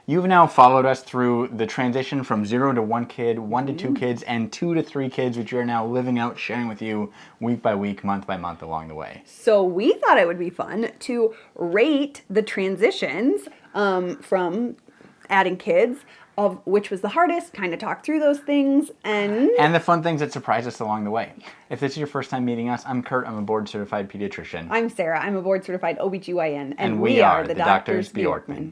you've now followed us through the transition from 0 to 1 kid, 1 to 2 kids, and 2 to 3 kids, which you're now living out, sharing with you week by week, month by month along the way. So we thought it would be fun to rate the transitions from adding kids, of which was the hardest, kind of talk through those things, and the fun things that surprise us along the way. If this is your first time meeting us, I'm Kurt. I'm a board-certified pediatrician. I'm Sarah. I'm a board-certified OBGYN, and we are the Doctors Bjorkman.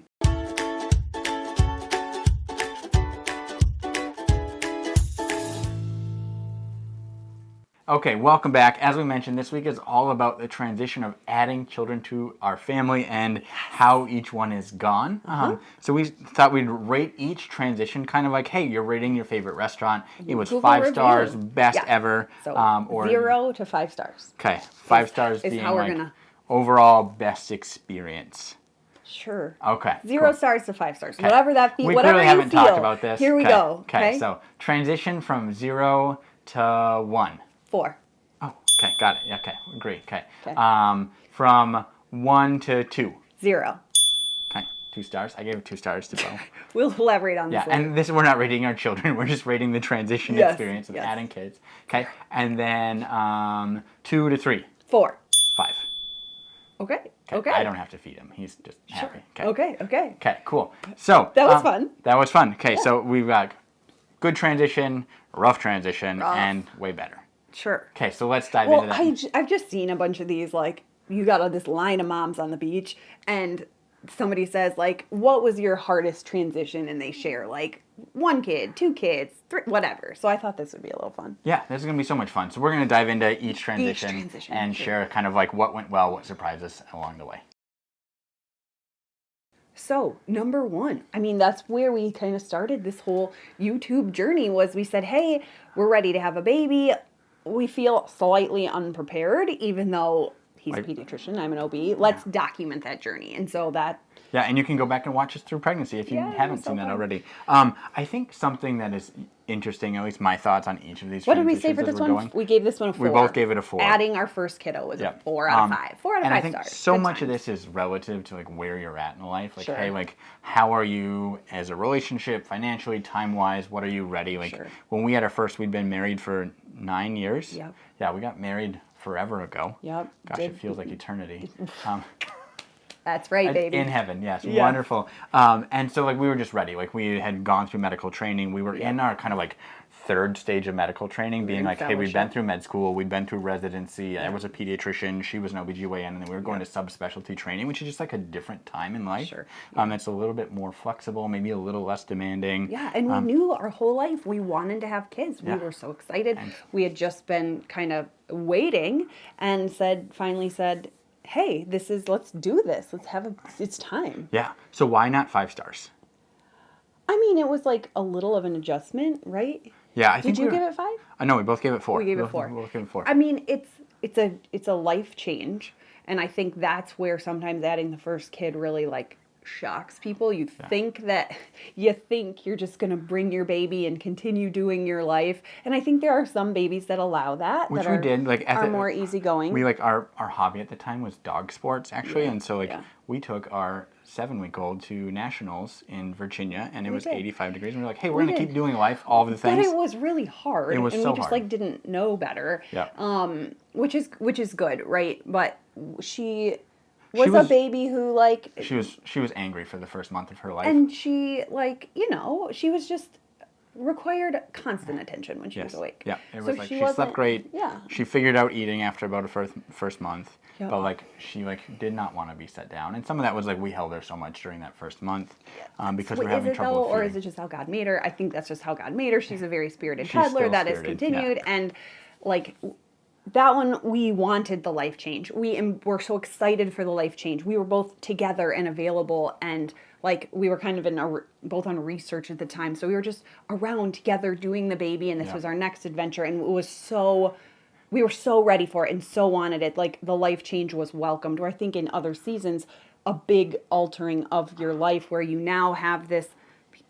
Okay, welcome back. As we mentioned, this week is all about the transition of adding children to our family and how each one is gone. So we thought we'd rate each transition kind of like, hey, you're rating your favorite restaurant. It was Google 5 review. stars, best ever. So or 0 to 5 stars. Okay, 5 stars is being how we're like gonna... overall best experience. Sure. Okay. 0 cool. stars to 5 stars. Okay. Whatever that feels. We Whatever clearly you haven't feel. talked about this. Here we go. Okay, so transition from 0 to 1. 4. Oh, okay, got it. Okay, agree. Okay. From 1 to 2. 0. Okay, 2 stars. I gave it 2 stars to Bo. We'll elaborate on this later. And this we're not rating our children. We're just rating the transition experience of adding kids. Okay, and then 2 to 3. 4. 5. Okay. I don't have to feed him. He's just happy. Okay. Okay, cool. So that was fun. That was fun. Okay, so we've got good transition, rough transition, and way better. Sure. Okay, so let's dive into that. Well, I've just seen a bunch of these, like, you got this line of moms on the beach, and somebody says, like, what was your hardest transition? And they share, like, 1 kid, 2 kids, 3, whatever. So I thought this would be a little fun. Yeah, this is going to be so much fun. So we're going to dive into each transition and share kind of like what went well, what surprised us along the way. So, number 1, I mean, that's where we kind of started this whole YouTube journey, was we said, hey, we're ready to have a baby. We feel slightly unprepared, even though he's a pediatrician, I'm an OB. Let's document that journey. And so that... Yeah, and you can go back and watch us through pregnancy if you haven't seen that already. I think something that is interesting, at least my thoughts on each of these. What did we say for this one? We gave this one a 4. We both gave it a 4. Adding our first kiddo was a 4 out of 5. 4 out of 5 stars. And I think so Good much times. of this is relative to like where you're at in life. Like, hey, like how are you as a relationship, financially, time-wise? What are you ready? Like when we had our first, we'd been married for 9 years. Yep. Yeah, we got married forever ago. Yep. Gosh, it feels like eternity. That's right, baby. In heaven, yes. Wonderful. And so like we were just ready. Like we had gone through medical training. We were in our kind of like 3rd stage of medical training, being like, hey, we've been through med school, we've been through residency. I was a pediatrician, she was an OBGYN, and then we were going to subspecialty training, which is just like a different time in life. It's a little bit more flexible, maybe a little less demanding. Yeah, and we knew our whole life we wanted to have kids. We were so excited. We had just been kind of waiting and finally said, hey, let's do this. It's time. Yeah. So why not 5 stars? I mean, it was like a little of an adjustment, right? Yeah, I think. Did you give it 5? No, we both gave it 4. We gave it 4. We both gave it 4. I mean, it's a life change, and I think that's where sometimes adding the first kid really like shocks people. You think you're just going to bring your baby and continue doing your life, and I think there are some babies that allow that. Which we did. Like are more easygoing. We like our hobby at the time was dog sports actually, and so we took our 7-week-old to nationals in Virginia, and it was 85 degrees, and we were like, hey, we're going to keep doing life, all of the things. But it was really hard. It was and so we just hard. like didn't know better. Yeah. Which is good, right? But she was a baby who like she was angry for the first month of her life. And she like, she was just required constant attention when she was awake. Yeah. It was like she slept great. Yeah. She figured out eating after about a first month. Yep. But like she like did not want to be set down, and some of that was like we held her so much during that first month because we're having trouble with feeding. Or is it just how God made her? I think that's just how God made her. She's a very spirited toddler that is continued, and like that one we wanted the life change. We're so excited for the life change. We were both together and available, and like we were kind of both on research at the time, so we were just around together doing the baby, and this was our next adventure, and it was so. We were so ready for it and so wanted it. Like the life change was welcomed. Where I think in other seasons, a big altering of your life where you now have this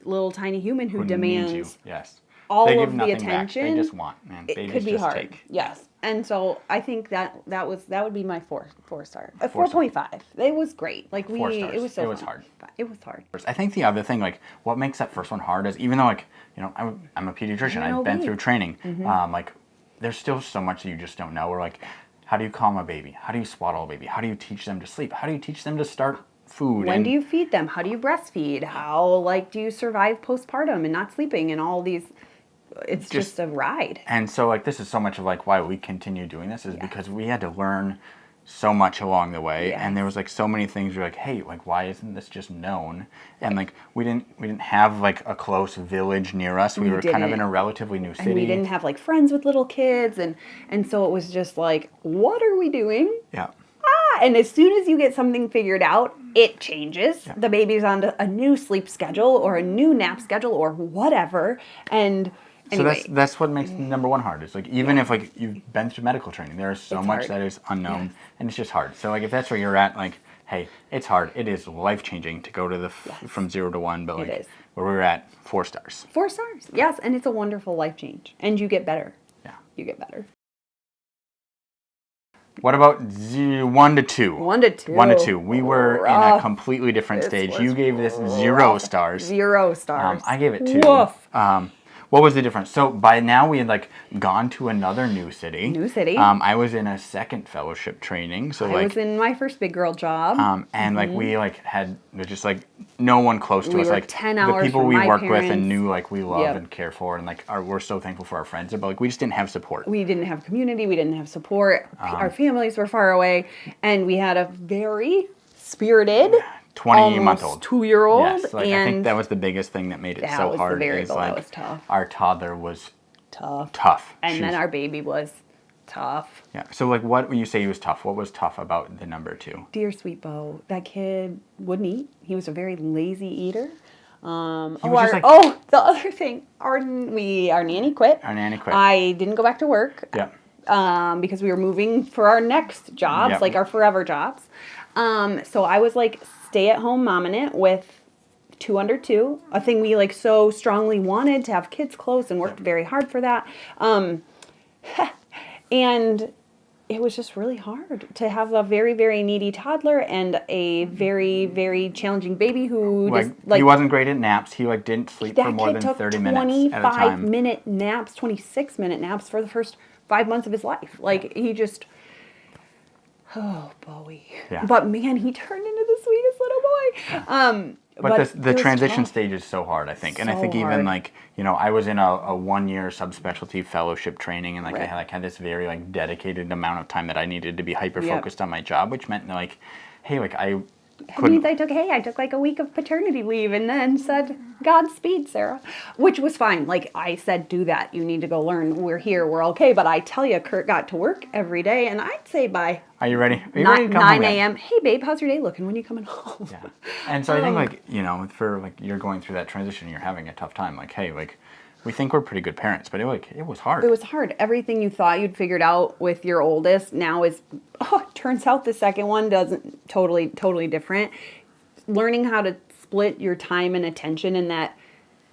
little tiny human who demands. Needs you. Yes. all They give of the nothing back. attention. They just want, man. It Babies could be just hard. take. Yes. And so I think that would be my four star. 4.5. It was great. Like 4 stars. it was so It was fun. hard. It was hard. I think the other thing, like, what makes that first one hard is, even though, like, you know, I'm a pediatrician, I've been through training, like, there's still so much that you just don't know. Or, like, how do you calm a baby? How do you swaddle a baby? How do you teach them to sleep? How do you teach them to start food? When do you feed them? How do you breastfeed? How, like, do you survive postpartum and not sleeping and all these... It's just a ride. And so, like, this is so much of, like, why we continue doing this is because we had to learn so much along the way, and there was, like, so many things you're like, hey, like, why isn't this just known? And, like, we didn't have, like, a close village near us. We were kind of in a relatively new city. And we didn't have, like, friends with little kids, and so it was just like, what are we doing? Yeah. And as soon as you get something figured out, it changes. Yeah. The baby's on a new sleep schedule or a new nap schedule or whatever, and... Anyway. So that's what makes number one hard. It's like, even if, like, you've been through medical training, there is so much that is unknown, and it's just hard. So, like, if that's where you're at, like, hey, it's hard. It is life-changing to go to the from 0 to 1, but, like, where we're at, 4 stars. 4 stars, yes, and it's a wonderful life change, and you get better. Yeah. You get better. What about 1 to 2? 1 to 2. 1 to 2. We were in a completely different stage. You gave this 0 stars. 0 stars. I gave it 2. Woof. What was the difference? So by now we had, like, gone to another new city. I was in a second fellowship training. So I was in my first big girl job. And like we like had just like no one close to us. Like 10 hours the people from we my worked with parents. and knew like we love and care for, and like we're so thankful for our friends. But like we just didn't have support. We didn't have community. We didn't have support. Our families were far away, and we had a very spirited 20-month-old 2-year-old. Yes, like, I think that was the biggest thing that made it so hard. That was tough. Our toddler was tough. And then our baby was tough. Yeah. So like, what would you say was tough? What was tough about the number 2? Dear sweet Bo, that kid wouldn't eat. He was a very lazy eater. The other thing, our nanny quit. I didn't go back to work. Yeah. Because we were moving for our next jobs, like our forever jobs. So I was like stay-at-home momming it with 2 under 2, a thing we like so strongly wanted to have kids close and worked very hard for that. And it was just really hard to have a very, very needy toddler and a very, very challenging baby who just he wasn't great at naps. He like didn't sleep for more than 30 minutes at a time. 25-minute naps, 26-minute naps for the first 5 months of his life. Like he just... Oh, Bowie. Yeah. But man, he turned into the sweetest little boy. But the transition stage is so hard, I think. And I think even like, you know, I was in a 1-year subspecialty fellowship training, and like I had this very like dedicated amount of time that I needed to be hyper focused on my job, which meant like, hey, like I took like a week of paternity leave and then said, Godspeed, Sarah, which was fine. Like I said, do that. You need to go learn. We're here. We're okay. But I tell you, Kurt got to work every day, and I'd say by... Are you ready? Are you ready to come 9 a.m. Hey, babe, how's your day looking? When are you coming home? Yeah. And so I think like, you know, for like you're going through that transition, you're having a tough time. Like, hey, like we think we're pretty good parents, but it was hard. It was hard. Everything you thought you'd figured out with your oldest now is, turns out the second one doesn't, totally different. Learning how to split your time and attention in that,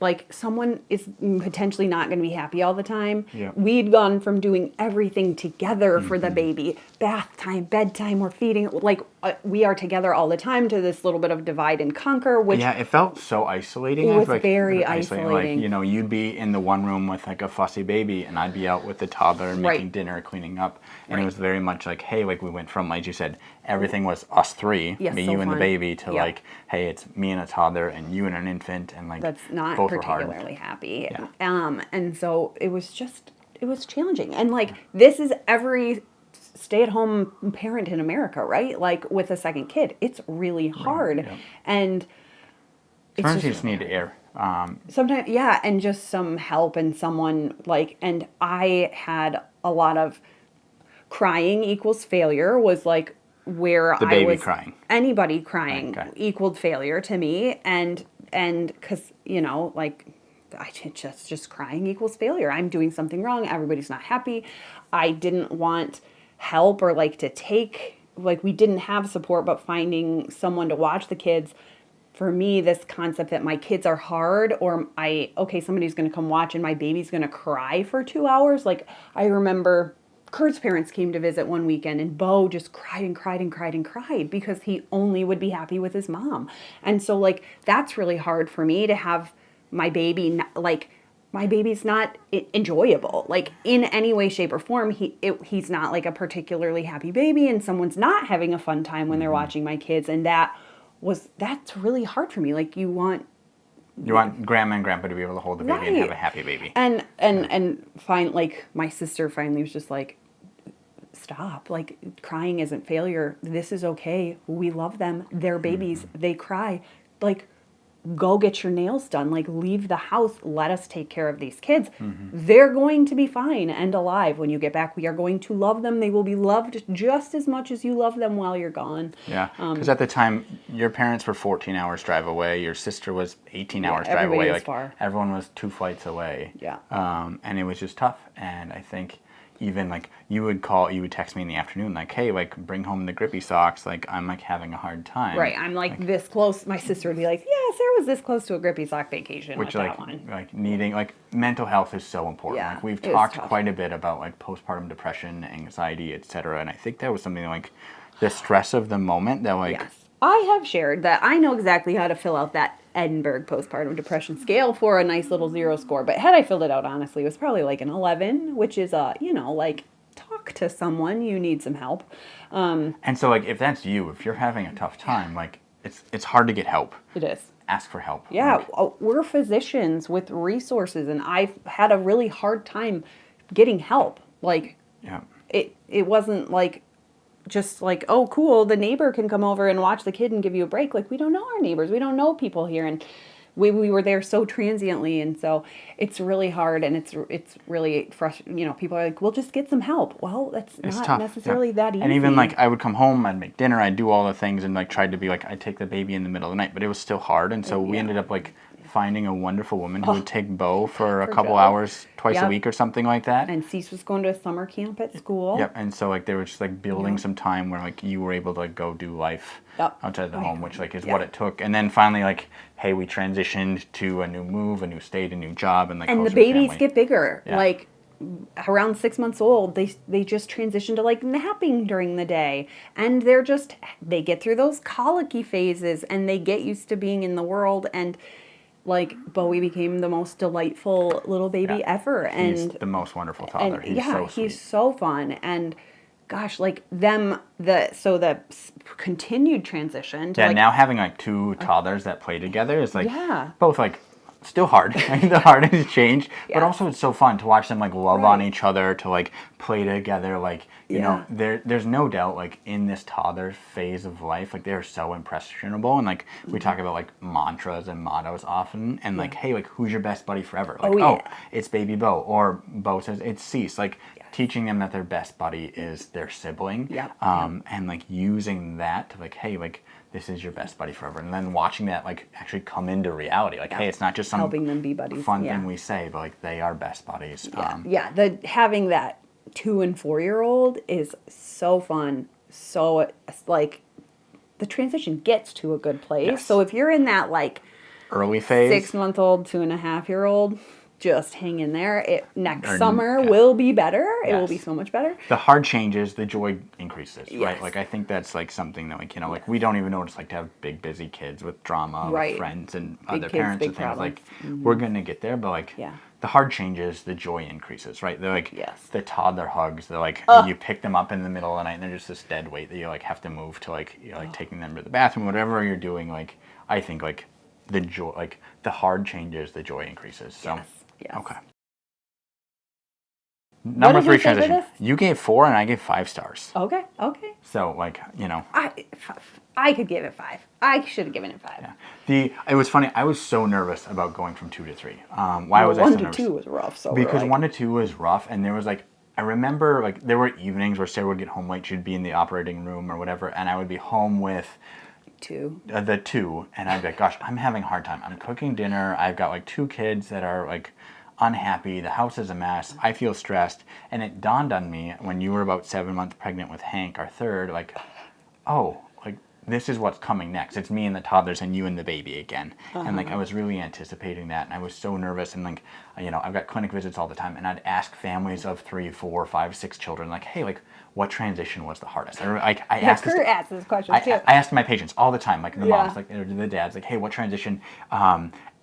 like, someone is potentially not going to be happy all the time. Yeah. We'd gone from doing everything together for the baby, bath time, bedtime, we're feeding, like, we are together all the time, to this little bit of divide and conquer, which... Yeah, it felt so isolating. It was like, very isolating. Like, you know, you'd be in the one room with, like, a fussy baby, and I'd be out with the toddler making dinner, cleaning up, and it was very much like, hey, like, we went from, like you said, everything was us three, me, you, and the baby, to, like, hey, it's me and a toddler, and you and an infant, and, like, that's not both particularly happy. Yeah. And so it was challenging. And, like, this is every stay-at-home parent in America, right? Like, with a second kid, it's really hard. Yeah. And sometimes you just need to air. Sometimes, and just some help and someone, like, and I had a lot of crying equals failure was, like, where the baby I was... crying. Anybody crying equaled failure to me. And because, you know, like... just crying equals failure. I'm doing something wrong. Everybody's not happy. I didn't want help or like to take, like we didn't have support, but finding someone to watch the kids for me, this concept that my kids are hard, or somebody's going to come watch and my baby's going to cry for 2 hours. Like, I remember Kurt's parents came to visit one weekend and Bo just cried and cried and cried and cried because he only would be happy with his mom. And so, like, that's really hard for me to have my baby, like, my baby's not enjoyable, like, in any way, shape, or form. He's not like a particularly happy baby, and someone's not having a fun time when they're watching my kids, and that's really hard for me. Like, you want grandma and grandpa to be able to hold the baby and have a happy baby. And like, my sister finally was just like, stop, like, crying isn't failure. This is okay. We love them. They're babies. They cry. Like, go get your nails done. Like, leave the house. Let us take care of these kids. They're going to be fine and alive when you get back. We are going to love them. They will be loved just as much as you love them while you're gone. Yeah, because at the time, your parents were 14 hours drive away. Your sister was 18 hours drive away. Like, far. Everyone was 2 flights away. Yeah. And it was just tough. And I think even, like, you would text me in the afternoon, like, hey, like, bring home the grippy socks. Like, I'm, like, having a hard time. Right. I'm, like this close. My sister would be like, yeah, Sarah was this close to a grippy sock vacation. Which, with like, that one. like, needing, like, mental health is so important. Yeah, like, we've talked quite a bit about, like, postpartum depression, anxiety, etc. And I think that was something, like, the stress of the moment that, like... Yes. I have shared that I know exactly how to fill out that Edinburgh postpartum depression scale for a nice little 0 score. But had I filled it out honestly, it was probably like an 11, which is like, talk to someone. You need some help. And so, like, if that's you, if you're having a tough time, like, it's hard to get help. It is. Ask for help. Yeah, we're physicians with resources, and I've had a really hard time getting help. Like, yeah. It wasn't like, just like, oh, cool, the neighbor can come over and watch the kid and give you a break. Like, we don't know our neighbors. We don't know people here. And we were there so transiently. And so it's really hard, and it's really frustrating. People are like, well, just get some help. Well, that's not tough. necessarily that easy. And even, like, I would come home, I'd make dinner, I'd do all the things, and, like, tried to be, like, I'd take the baby in the middle of the night. But it was still hard. And so we ended up, like, finding a wonderful woman who would take Bo for a couple hours twice a week or something like that. And Cease was going to a summer camp at school. Yep. And so, like, they were just, like, building some time where, like, you were able to, like, go do life outside of the home, which, like, is what it took. And then finally, like, hey, we transitioned to a new move, a new state, a new job, and, like, and the babies get bigger. Yeah. Like, around 6 months old, they just transition to, like, napping during the day, and they get through those colicky phases, and they get used to being in the world. And, like, Bowie became the most delightful little baby ever. He's and the most wonderful toddler. He's so sweet. He's so fun. And gosh, like, the continued transition to, like, now having, like, 2 toddlers that play together is, like, both, like, still hard. Like, the hardest change, but also it's so fun to watch them, like, love on each other, to, like, play together. Like, you know, there's no doubt, like, in this toddler phase of life, like, they're so impressionable. And, like, we talk about, like, mantras and mottos often, and, like, hey, like, who's your best buddy forever? Like, it's baby Bo, or Bo says it's Cease. Like, teaching them that their best buddy is their sibling, and, like, using that to, like, hey, like, this is your best buddy forever. And then watching that, like, actually come into reality. Like, hey, it's not just some helping them be buddies. Fun thing we say, but, like, they are best buddies. Having that 2 and 4-year-old is so fun. So, like, the transition gets to a good place. Yes. So if you're in that, like, early phase, 6-month-old, 2.5-year-old, just hang in there. Next summer will be better. It will be so much better. The hard changes, the joy increases, right? Like, I think that's, like, something that, like, like, we don't even know what it's like to have big, busy kids with drama, with friends and other parents and things. Problems. Like, we're going to get there, but, like, the hard changes, the joy increases, right? They're, like, the toddler hugs. They're, like, you pick them up in the middle of the night, and they're just this dead weight that you, like, have to move to, like, like, taking them to the bathroom, whatever you're doing. Like, I think, like, the joy, like, the hard changes, the joy increases. So. Yes. Okay. Number 3 transition. You gave 4 and I gave 5 stars. Okay. So, like, I could give it 5. I should have given it 5. Yeah. It was funny. I was so nervous about going from 2 to 3. Why was I so nervous? 1 to 2 was rough. So because 1 to 2 was rough, and there was, like, I remember, like, there were evenings where Sarah would get home late. She'd be in the operating room or whatever, and I would be home with the 2, and I'd be like, gosh, I'm having a hard time. I'm cooking dinner. I've got, like, 2 kids that are, like, unhappy. The house is a mess. I feel stressed. And it dawned on me when you were about 7 months pregnant with Hank, our third, like, oh, like, this is what's coming next. It's me and the toddlers and you and the baby again. And like I was really anticipating that, and I was so nervous. And like, I've got clinic visits all the time, and I'd ask families of 3, 4, 5, 6 children, like, hey, like, what transition was the hardest? Or like I asked this question too. I asked my patients all the time, like the moms, like or the dads, like, hey, what transition?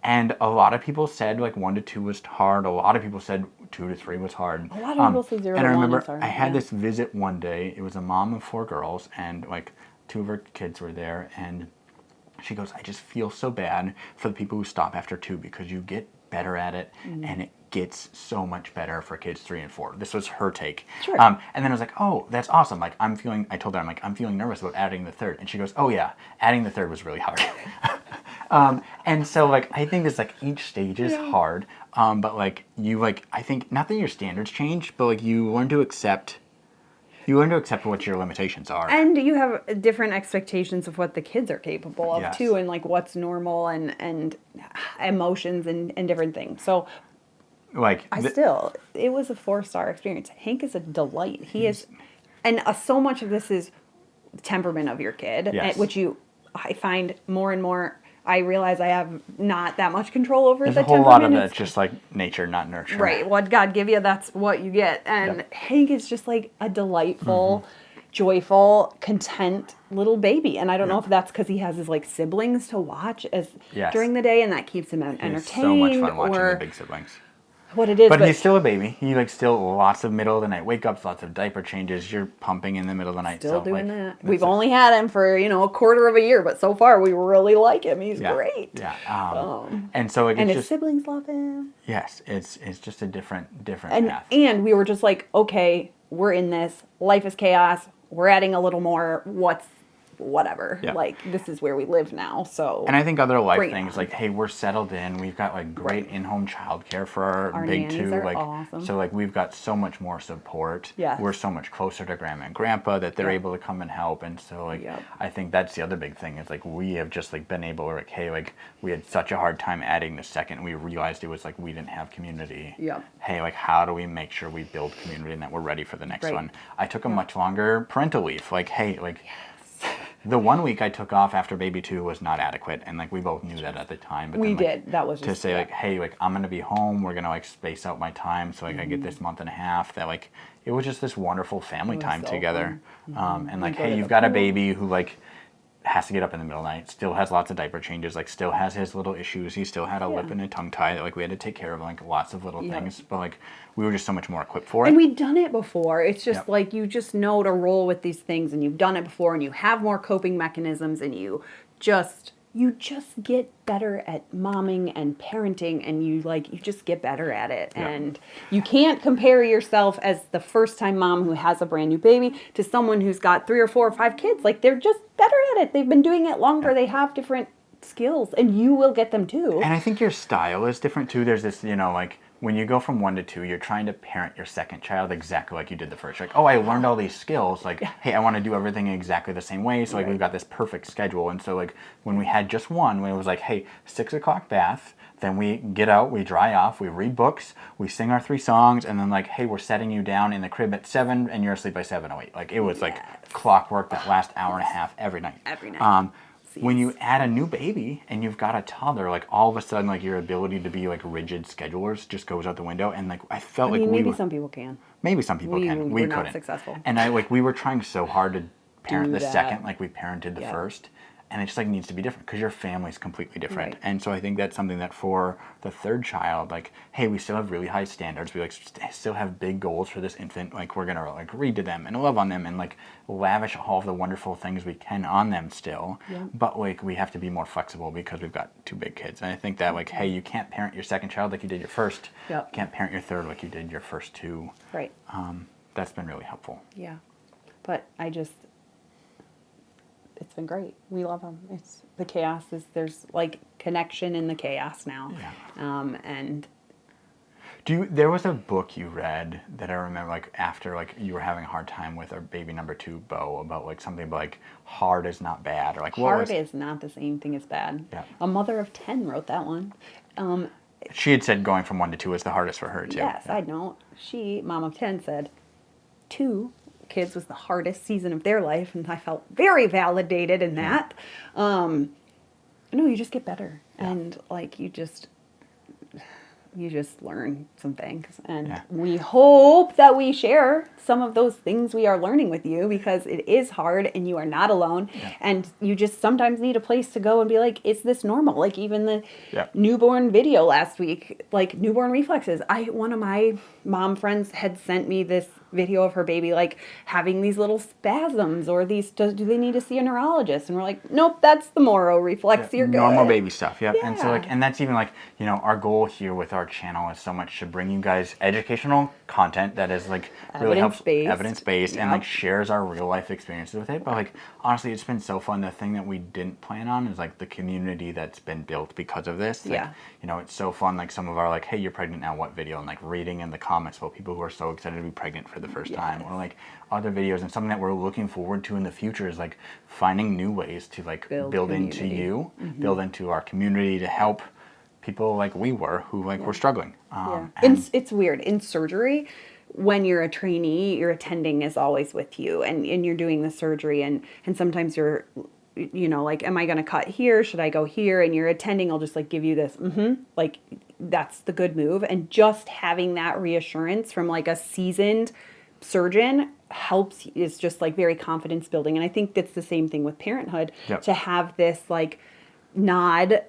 And a lot of people said like 1 to 2 was hard. A lot of people said 2 to 3 was hard. A lot of people say 0 to 1 and I remember is hard. I had this visit one day. It was a mom of 4 girls, and like 2 of her kids were there, and she goes, I just feel so bad for the people who stop after 2 because you get better at it, and it gets so much better for kids 3 and 4. This was her take. Sure. And then I was like, oh, that's awesome. Like I told her, I'm feeling nervous about adding the 3rd. And she goes, oh yeah, adding the 3rd was really hard. And so like, I think it's like each stage is hard. But like I think not that your standards change, but like you learn to accept what your limitations are. And you have different expectations of what the kids are capable of too, and like what's normal and emotions and different things. So like it was a 4-star experience. Hank is a delight. He is, and so much of this is temperament of your kid, which I find more and more. I realize I have not that much control over There's the a whole temperament. lot of it's just like nature, not nurture. Right. What God give you, that's what you get. And Hank is just like a delightful, joyful, content little baby. And I don't know if that's because he has his like siblings to watch during the day, and that keeps him entertained. It's so much fun watching the big siblings. What it is, but he's still a baby. He like still lots of middle of the night wake ups, lots of diaper changes. You're pumping in the middle of the night. Still doing that. We've only had him for a quarter of a year, but so far we really like him. He's great. Yeah. And so and his siblings love him. Yes, it's just a different path. And we were just like, okay, we're in this. Life is chaos. We're adding a little more. Whatever. Yeah. Like, this is where we live now, so. And I think other life things, like, hey, we're settled in. We've got, like, great in-home childcare for our big 2. Are like, awesome. So, like, we've got so much more support. Yes. We're so much closer to grandma and grandpa that they're able to come and help. And so, like, I think that's the other big thing is, like, we have just, like, been able to, like, hey, like, we had such a hard time adding the second. We realized it was, like, we didn't have community. Yeah. Hey, like, how do we make sure we build community and that we're ready for the next one? I took a much longer parental leave. Like, hey, like... The 1 week I took off after baby 2 was not adequate, and like we both knew that at the time. But we then, like, did. That was just, to say like, hey, like I'm gonna be home. We're gonna like space out my time, so like I get this month and a half. That like it was just this wonderful family time together. And like, hey, you've got a baby who like has to get up in the middle of the night, still has lots of diaper changes, like still has his little issues. He still had a lip and a tongue tie that like we had to take care of, like lots of little things. But like we were just so much more equipped for it. And we'd done it before. It's just like you just know to roll with these things, and you've done it before, and you have more coping mechanisms, and you just get better at momming and parenting, and you just get better at it. And you can't compare yourself as the first time mom who has a brand new baby to someone who's got 3 or 4 or 5 kids. Like, they're just better at it. They've been doing it longer. They have different skills, and you will get them too. And I think your style is different too. There's this, like when you go from 1 to 2, you're trying to parent your second child exactly like you did the first. Like, oh, I learned all these skills. Like, hey, I want to do everything exactly the same way. So like we've got this perfect schedule. And so like when we had just one, when it was like, hey, 6 o'clock bath, then we get out, we dry off, we read books, we sing our 3 songs, and then like, hey, we're setting you down in the crib at 7, and you're asleep by 7:08. Like it was like clockwork that last hour and a half every night. Every night. When you add a new baby and you've got a toddler, like all of a sudden, like your ability to be like rigid schedulers just goes out the window. And like I felt like maybe some people can. Maybe some people can. We couldn't. Not successful. And we were trying so hard to parent the second like we parented the first. And it just like needs to be different because your family's completely different. Right. And so I think that's something that for the 3rd child, like, hey, we still have really high standards. We like still have big goals for this infant. Like we're gonna like read to them and love on them and like lavish all of the wonderful things we can on them still. Yeah. But like we have to be more flexible because we've got 2 big kids. And I think that like, hey, you can't parent your second child like you did your first. Yep. You can't parent your 3rd like you did your first 2. Right. That's been really helpful. Yeah. But it's been great. We love them. It's the chaos there's like connection in the chaos now. Yeah. And there was a book you read that I remember like after like you were having a hard time with our baby number 2, Bo, about like something like hard is not bad or like hard is not the same thing as bad. Yeah. A mother of 10 wrote that one. She had said going from 1 to 2 was the hardest for her too. Yes, I know. She, mom of 10, said 2 kids was the hardest season of their life, and I felt very validated in that. No, you just get better, and like you just learn some things, and we hope that we share some of those things we are learning with you, because it is hard and you are not alone, and you just sometimes need a place to go and be like, is this normal? Like even the newborn video last week, like newborn reflexes. One of my mom friends had sent me this video of her baby like having these little spasms, or these, do they need to see a neurologist? And we're like, nope, that's the Moro reflex. You're good. Normal baby stuff. And so like, and that's even like, you know, our goal here with our channel is so much to bring you guys educational content that is like really helps evidence-based and like shares our real life experiences with it. But like honestly, it's been so fun. The thing that we didn't plan on is like the community that's been built because of this. Like, you know, it's so fun. Like some of our like, hey, you're pregnant now, what video? And like reading in the comments about people who are so excited to be pregnant for the first time, or like other videos. And something that we're looking forward to in the future is like finding new ways to like build into you, build into our community to help people like we were, who like were struggling. It's weird in surgery. When you're a trainee, your attending is always with you, and you're doing the surgery, and sometimes you're, you know, like, am I going to cut here? Should I go here? And your attending will just like give you this, like, that's the good move. And just having that reassurance from like a seasoned surgeon helps, is just like very confidence building. And I think that's the same thing with Parenthood, to have this like nod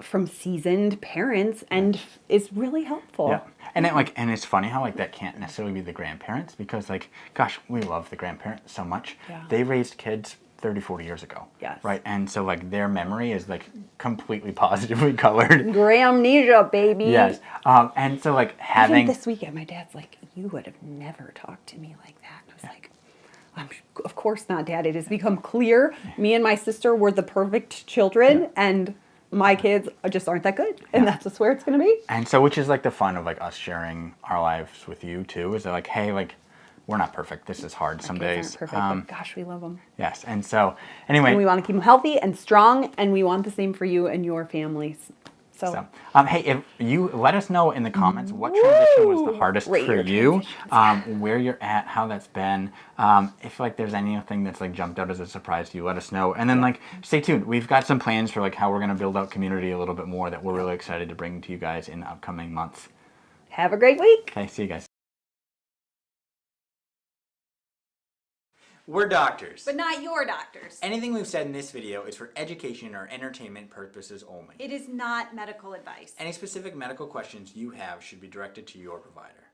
from seasoned parents, and is really helpful. And it like, and it's funny how like that can't necessarily be the grandparents, because like, gosh, we love the grandparents so much. They raised kids 30, 40 years ago. Right. And so like their memory is like completely positively colored. Gramnesia, baby. And so like having even this weekend, my dad's like, you would have never talked to me like that. I was like, of course not, Dad. It has become clear me and my sister were the perfect children, and my kids just aren't that good, and that's just where it's going to be. And so, which is like the fun of like us sharing our lives with you too, is that like, hey, like we're not perfect. This is hard some days. Kids aren't perfect, but gosh, we love them. Yes, and so anyway, and we want to keep them healthy and strong, and we want the same for you and your families. So hey, if you let us know in the comments what transition was the hardest for you, where you're at, how that's been. If like there's anything that's like jumped out as a surprise to you, let us know. And then like stay tuned. We've got some plans for like how we're gonna build out community a little bit more that we're really excited to bring to you guys in the upcoming months. Have a great week. Okay, see you guys. We're doctors. But not your doctors. Anything we've said in this video is for education or entertainment purposes only. It is not medical advice. Any specific medical questions you have should be directed to your provider.